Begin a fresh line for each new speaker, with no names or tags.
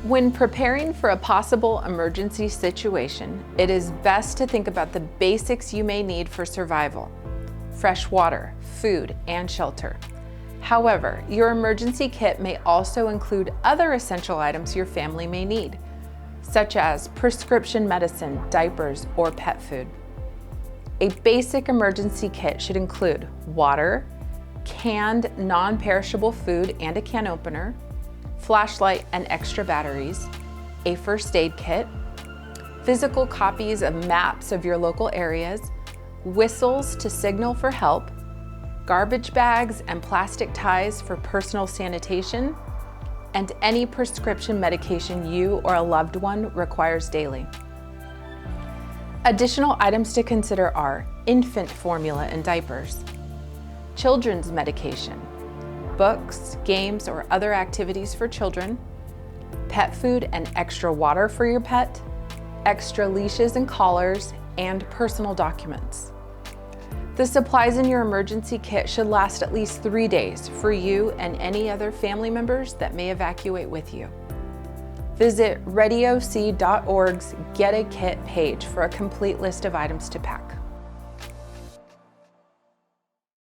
When preparing for a possible emergency situation, it is best to think about the basics you may need for survival: fresh water, food, and shelter. However, your emergency kit may also include other essential items your family may need, such as prescription medicine, diapers, or pet food. A basic emergency kit should include water, canned non-perishable food and a can opener, flashlight and extra batteries, a first aid kit, physical copies of maps of your local areas, whistles to signal for help, garbage bags and plastic ties for personal sanitation, and any prescription medication you or a loved one requires daily. Additional items to consider are infant formula and diapers, children's medication, books, games, or other activities for children, pet food and extra water for your pet, extra leashes and collars, and personal documents. The supplies in your emergency kit should last at least 3 days for you and any other family members that may evacuate with you. Visit ReadyOC.org's Get a Kit page for a complete list of items to pack.